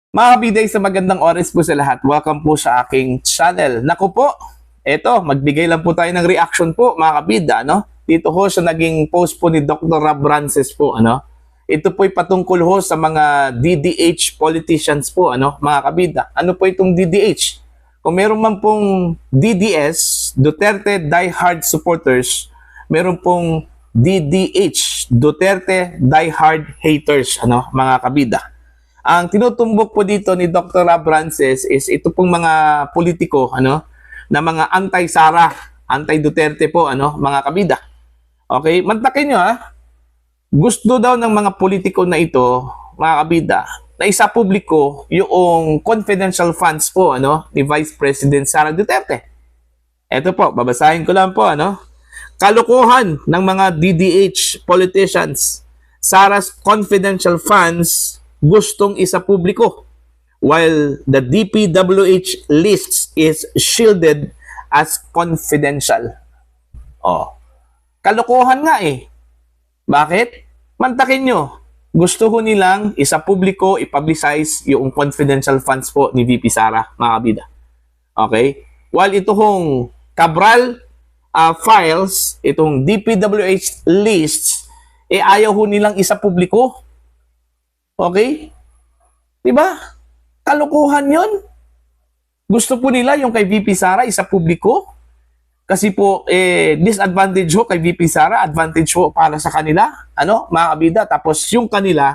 Mga kabiday, sa magandang oras po sa lahat. Welcome po sa aking channel. Naku po, eto, magbigay lang po tayo ng reaction po mga kabida, no? Dito ho sa naging post po ni Dr. Rob Rances po, ano? Ito po'y patungkol ho sa mga DDH politicians po, ano, mga kabida. Ano po itong DDH? Kung meron man pong DDS, Duterte Die-Hard Supporters, meron pong DDH, Duterte Die-Hard Haters, ano, mga kabida. Ang tinutumbok po dito ni Dr. Rob Rances is ito pong mga politiko, ano, na mga anti-Sara, anti-Duterte po, ano, mga kabida. Okay, mantakin nyo ha. Gusto daw ng mga politiko na ito, mga kabida, na isa publiko yung confidential funds po, ano, ni Vice President Sara Duterte. Ito po, babasahin ko lang po, ano. Kalokohan ng mga DDH politicians. Sara's confidential funds gustong isa publiko, while the DPWH list is shielded as confidential. Oh, kalokohan nga eh. Bakit? Mantakin nyo. Gusto ko nilang isa publiko, i-publicize yung confidential funds po ni VP Sara, mga kabida. Okay? While ito hong Cabral files, itong DPWH lists, ayaw ho nilang isa publiko. Okay? Diba? Kalokohan yon. Gusto po nila yung kay VP Sara isa publiko. Kasi po, disadvantage ho kay VP Sara, advantage ho para sa kanila. Ano, mga kabida. Tapos yung kanila,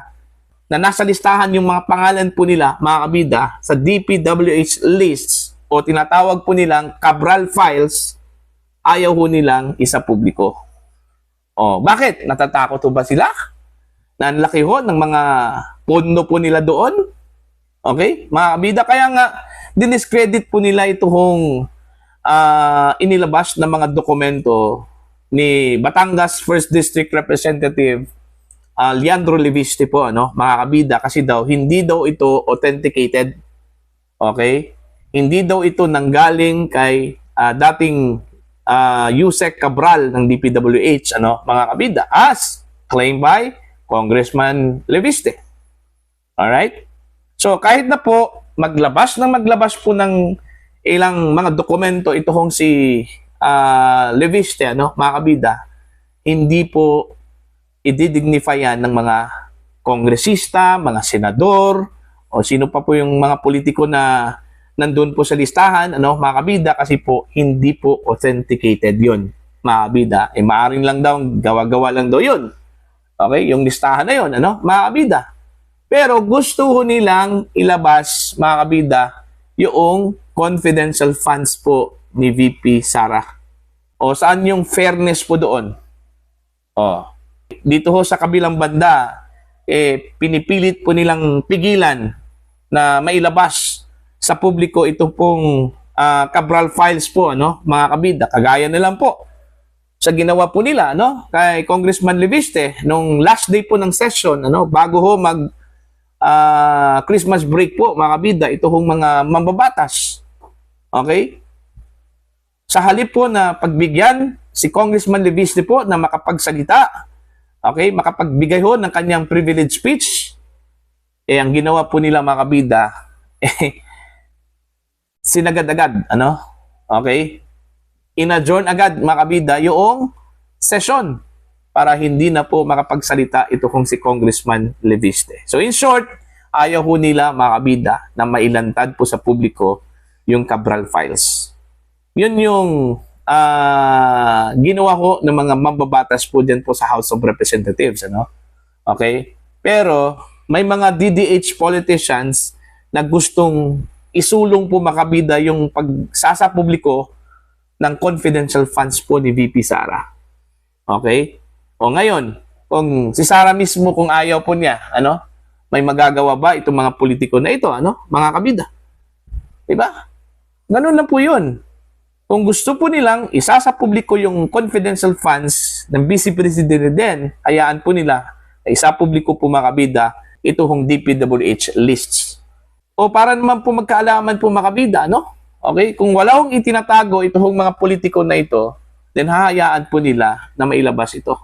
na nasa listahan yung mga pangalan po nila, mga kabida, sa DPWH lists, o tinatawag po nilang Cabral files, ayaw ho nilang isa publiko. O, bakit? Natatakot ho ba sila? Na ang laki ho ng mga pondo po nila doon. Okay? Mga kabida, kaya nga diniscredit po nila itong inilabas na mga dokumento ni Batangas 1st District Representative Leandro Leviste po, ano, mga kabida, kasi daw hindi daw ito authenticated. Okay? Hindi daw ito nanggaling kay dating Yusek Cabral ng DPWH, ano, mga kabida, as claimed by Congressman Leviste. Alright? So, kahit na po maglabas po ng ilang mga dokumento ito hong si Leviste, ano, mga kabida, hindi po i-dignify yan ng mga kongresista, mga senador, o sino pa po yung mga politiko na nandun po sa listahan, ano, mga kabida, kasi po hindi po authenticated yun, mga kabida. Maaaring lang daw, gawa-gawa lang daw yun. Okay, yung listahan na yun, ano, mga kabida. Pero gusto nilang ilabas, mga kabida, yung confidential funds po ni VP Sara. O saan yung fairness po doon? O, dito ho sa kabilang banda, pinipilit po nilang pigilan na mailabas sa publiko ito pong Cabral files po, ano, mga kabida. Kagaya na lang po sa ginawa po nila, no, kay Congressman Leviste nung last day po ng session, ano, bago ho mag Christmas break po, mga kabida, ito hong mga mambabatas. Okay? Sa halip po na pagbigyan si Congressman Leviste po na makapagsalita, okay, makapagbigay ho ng kanyang privilege speech, ang ginawa po nila, mga kabida, sinagad-agad, ano? Okay? In-adjourn agad, mga kabida, yung session para hindi na po makapagsalita ito kung si Congressman Leviste. So in short, ayaw ho nila, mga kabida, na mailantad po sa publiko yung Cabral files. Yun yung ginawa ko ng mga mambabatas po dyan po sa House of Representatives. Ano? Okay? Pero may mga DDH politicians na gustong isulong po, mga kabida, yung pagsasapubliko ng confidential funds po ni VP Sara. Okay? O ngayon, kung si Sara mismo kung ayaw po niya, ano, may magagawa ba itong mga politiko na ito, ano, mga kabida? Diba? Ganun lang po yun. Kung gusto po nilang isasa publiko yung confidential funds ng Vice President din, hayaan po nila na isa publiko po, mga kabida, ito hong DPWH lists. O para naman po magkaalaman po, mga kabida, no? Okay? Kung wala hong itinatago ito hong mga politiko na ito, then hahayaan po nila na mailabas ito.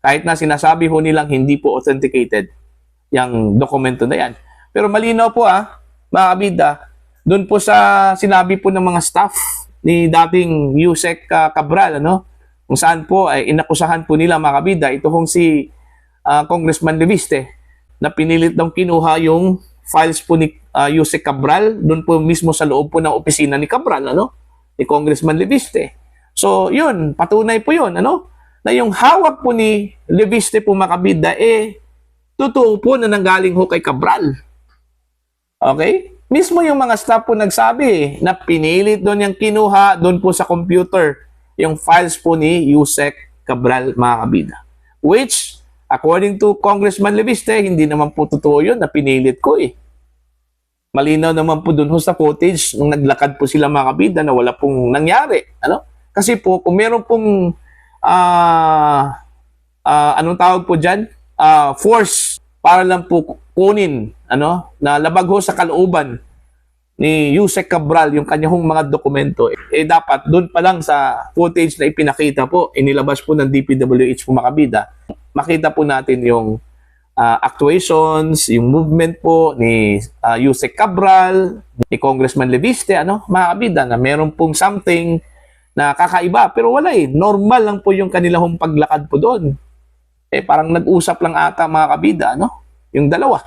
Kahit na sinasabi ho nilang hindi po authenticated yung dokumento na yan. Pero malinaw po mga kabida, doon po sa sinabi po ng mga staff ni dating Yusek Cabral, ano, kung saan po ay inakusahan po nila mga kabida, ito hong si Congressman Leviste, na pinilit daw kinuha yung files po ni Yusek Cabral, doon po mismo sa loob po ng opisina ni Cabral, ano, ni Congressman Leviste. So, yun, patunay po yun, ano, na yung hawak po ni Leviste po mga kabida, totoo po na nanggaling ho kay Cabral. Okay? Mismo yung mga staff po nagsabi na pinilit doon yung kinuha doon po sa computer yung files po ni Yusek Cabral, mga kabida. Which, according to Congressman Leviste, hindi naman po totoo yun na pinilit ko Malinaw naman po doon sa footage nung naglakad po sila mga kabida na wala pong nangyari. Ano? Kasi po, kung meron pong anong tawag po dyan? Force para lang po kunin, ano, na labag ho sa kalooban ni Yusek Cabral yung kanyang mga dokumento, dapat doon pa lang sa footage na ipinakita po, inilabas po ng DPWH po mga kabida, makita po natin yung actuations, yung movement po ni Yusek Cabral, ni Congressman Leviste, ano, mga kabida, na meron pong something na kakaiba, pero wala normal lang po yung kanilang paglakad po doon. Parang nag-usap lang ata mga kabida, ano, yung dalawa.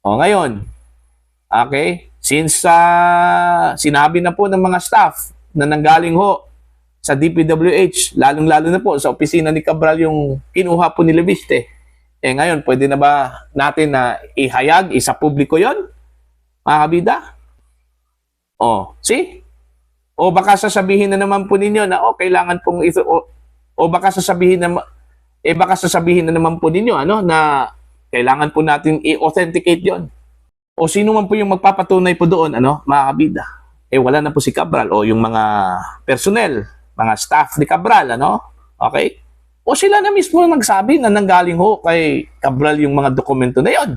O ngayon, okay, since sinabi na po ng mga staff na nanggaling ho sa DPWH, lalong-lalo na po sa opisina ni Cabral yung kinuha po ni Leviste, ngayon, pwede na ba natin na ihayag, isa publiko yon, mga kabida? See? O baka sasabihin na naman po ninyo na kailangan pong ito, o baka sasabihin na baka sasabihin na naman po ninyo ano na kailangan po natin i-authenticate 'yon. O sino man po yung magpapatunay po doon, ano, mga kabida? Wala na po si Cabral o yung mga personnel, mga staff ni Cabral, ano? Okay? O sila na mismo nagsabi na nanggaling ho kay Cabral yung mga dokumento na 'yon.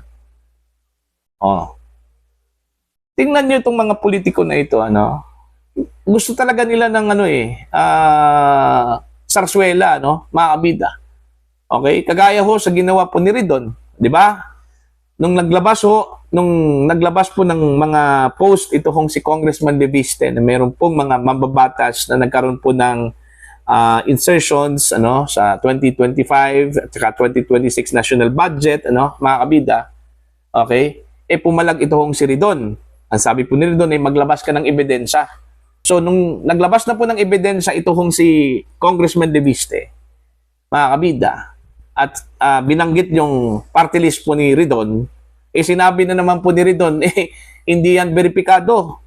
Tingnan niyo itong mga politiko na ito, ano? Gusto talaga nila ng sarsuela, no, mga kabida. Okay? Kagaya ho sa ginawa po ni Ridon, di ba? Nung naglabas po ng mga post ito hong si Congressman Leviste na meron pong mga mambabatas na nagkaroon po ng insertions, ano, sa 2025 at saka 2026 national budget, ano, mga kabida. Okay? Pumalag ito hong si Ridon. Ang sabi po ni Ridon ay maglabas ka ng ebidensya. So, nung naglabas na po ng ebidensya ito hong si Congressman Leviste, mga kabida, at binanggit yung party list po ni Ridon, sinabi na naman po ni Ridon, hindi yan verifikado.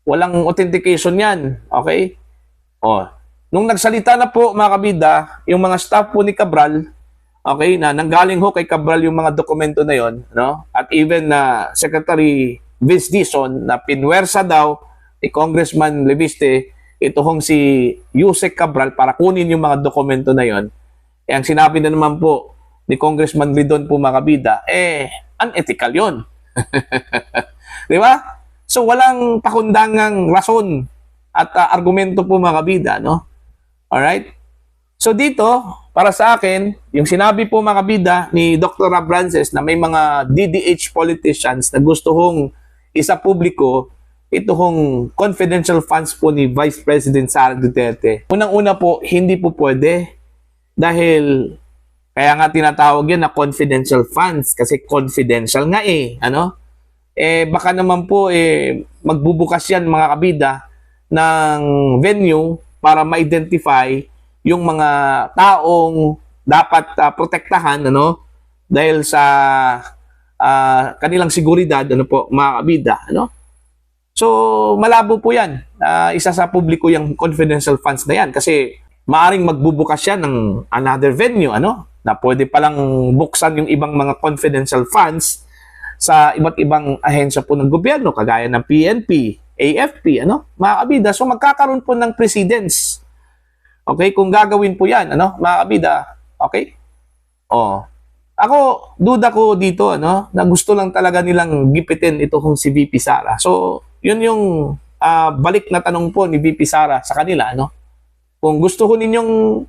Walang authentication yan. Okay? Nung nagsalita na po, mga kabida, yung mga staff po ni Cabral, okay, na nanggaling ho kay Cabral yung mga dokumento na yon, no? At even na Secretary Vince Dizon na pinwersa daw ni Congressman Leviste ito hong si Yusek Cabral para kunin yung mga dokumento na yon. Ang sinabi na naman po ni Congressman Ridon po mga kabida, unethical yon. Di ba? So walang pakundangang rason at argumento po mga kabida, no? Alright? So dito, para sa akin, yung sinabi po mga kabida ni Dr. Rob Frances na may mga DDH politicians na gusto hong isa publiko ito hong confidential funds po ni Vice President Sara Duterte. Unang-una po, hindi po pwede dahil kaya nga tinatawag yan na confidential funds kasi confidential nga ano? Baka naman po magbubukas yan mga kabida ng venue para ma-identify yung mga taong dapat protektahan, ano, dahil sa kanilang seguridad, ano po, mga kabida, ano. So, malabo po yan. Isa sa publiko yung confidential funds na yan kasi maaring magbubukas yan ng another venue, ano, na pwede palang buksan yung ibang mga confidential funds sa iba't ibang ahensya po ng gobyerno, kagaya ng PNP, AFP, ano, mga kabida. So, magkakaroon po ng precedence. Okay? Kung gagawin po yan, ano, mga kabida. Okay? Ako, duda ko dito, ano, na gusto lang talaga nilang gipitin ito kung si VP Sara. So, yun yung balik na tanong po ni VP Sara sa kanila, ano. Kung gusto ko ninyong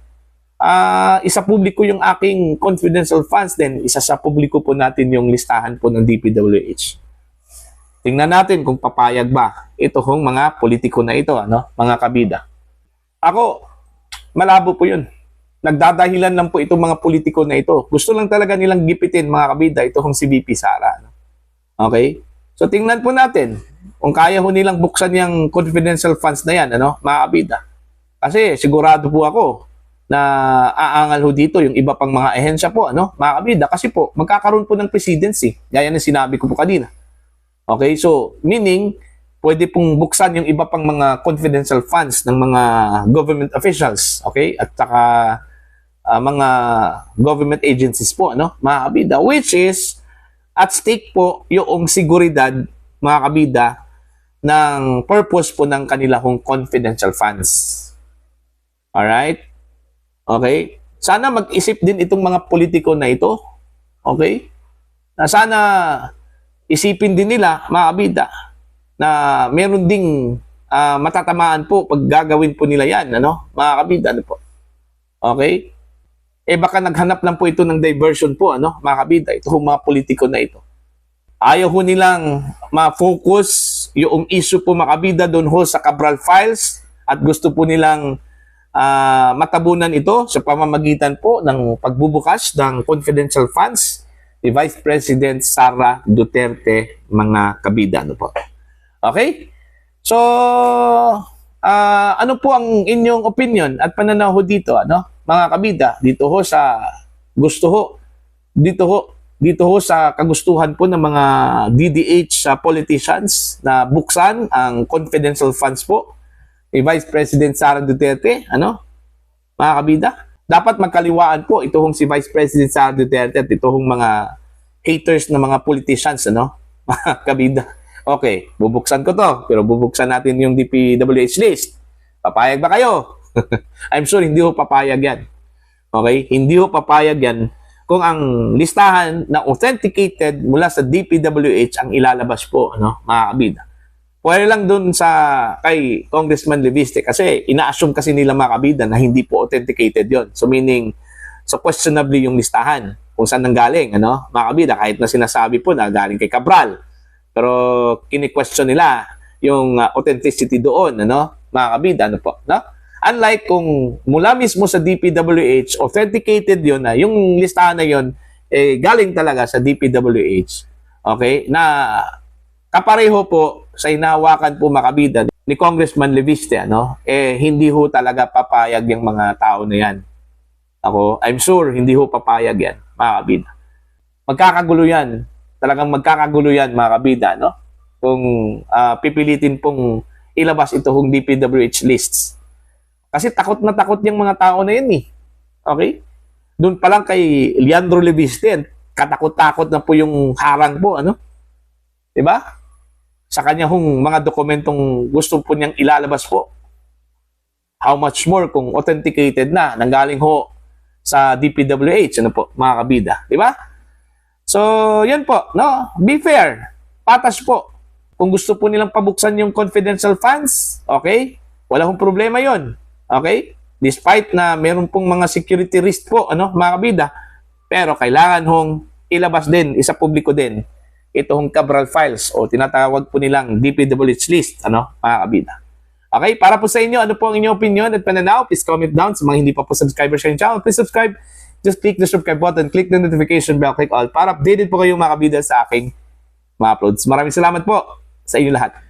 isa publiko yung aking confidential funds, then isa sa publiko po natin yung listahan po ng DPWH. Tingnan natin kung papayag ba ito hong mga politiko na ito, ano, mga kabida. Ako, malabo po yun. Nagdadahilan lang po itong mga politiko na ito. Gusto lang talaga nilang gipitin, mga kabida, ito hong si VP Sara. Ano? Okay? So, tingnan po natin kung kaya ho nilang buksan yung confidential funds na yan, ano, mga kabida. Kasi sigurado po ako na aangal ho dito yung iba pang mga ehensya po, ano, mga kabida. Kasi po, magkakaroon po ng presidency. Gaya ng sinabi ko po kanina. Okay, so meaning, pwede pong buksan yung iba pang mga confidential funds ng mga government officials, okay? At saka mga government agencies po, ano? Mga kabida, which is at stake po yung seguridad, mga kabida, ng purpose po ng kanilang confidential funds. Alright? Okay? Sana mag-isip din itong mga politiko na ito, okay? Na sana isipin din nila, mga kabida, na meron ding matatamaan po pag gagawin po nila yan, ano? Mga kabida, ano po? Okay? Eh baka naghanap lang po ito ng diversion po, ano? Mga kabida, ito mga politiko na ito. Ayaw ho nilang ma-focus yung issue po, mga kabida, doon ho sa Cabral Files at gusto po nilang matabunan ito sa pamamagitan po ng pagbubukas ng confidential funds ni Vice President Sara Duterte, mga kabida, ano po. Okay? So, ano po ang inyong opinion at pananaw ho dito, ano? Mga kabida, dito ho sa dito ho sa kagustuhan po ng mga DDH politicians na buksan ang confidential funds po ni Vice President Sara Duterte, ano? Mga kabida, dapat magkaliwaan po ito hong si Vice President Sara Duterte at ito hong mga haters na mga politicians, ano? Mga kabida. Okay, bubuksan ko to, pero bubuksan natin yung DPWH list. Papayag ba kayo? I'm sure hindi ho papayag yan. Okay? Hindi ho papayag yan kung ang listahan na authenticated mula sa DPWH ang ilalabas po, ano? Mga kabida. Pwede lang dun sa kay Congressman Leviste kasi ina-assume kasi nila, mga kabida, na hindi po authenticated yon. So meaning, so questionably yung listahan kung saan nanggaling, ano? Mga kabida, kahit na sinasabi po na galing kay Cabral. Pero kini-question nila yung authenticity doon, ano? Mga kabida, ano po, no? Unlike kung mula mismo sa DPWH, authenticated yon na yung listahan na yon galing talaga sa DPWH. Okay? Na kapareho po sa hinahawakan po, mga kabida, ni Congressman Leviste, ano? Hindi ho talaga papayag yung mga tao na yan. Ako, I'm sure hindi ho papayag yan, mga kabida. Magkakagulo yan. Talagang magkakagulo yan, mga kabida, no? Kung pipilitin pong ilabas ito hong DPWH lists. Kasi takot na takot yung mga tao na yan, eh. Okay? Doon pa lang kay Leandro Leviste, katakot-takot na po yung harang po, ano? Diba? Sa kanya hong mga dokumentong gusto po niyang ilalabas po. How much more kung authenticated na, nanggaling ho sa DPWH, ano po, mga kabida. Diba? So, yan po, no? Be fair. Patas po. Kung gusto po nilang pabuksan yung confidential funds, okay? Wala hong problema yon. Okay? Despite na meron pong mga security risk po, ano, mga kabida, pero kailangan hong ilabas din, isa publiko din, itong Cabral Files o tinatawag po nilang DPWH list, ano, mga kabida. Okay? Para po sa inyo, ano po ang inyong opinion at pananaw? Please comment down. Sa mga hindi pa po subscriber sa channel, please subscribe. Just click the subscribe button, click the notification bell, click all para updated po kayo, mga kabida, sa aking mga uploads. Maraming salamat po sa inyo lahat.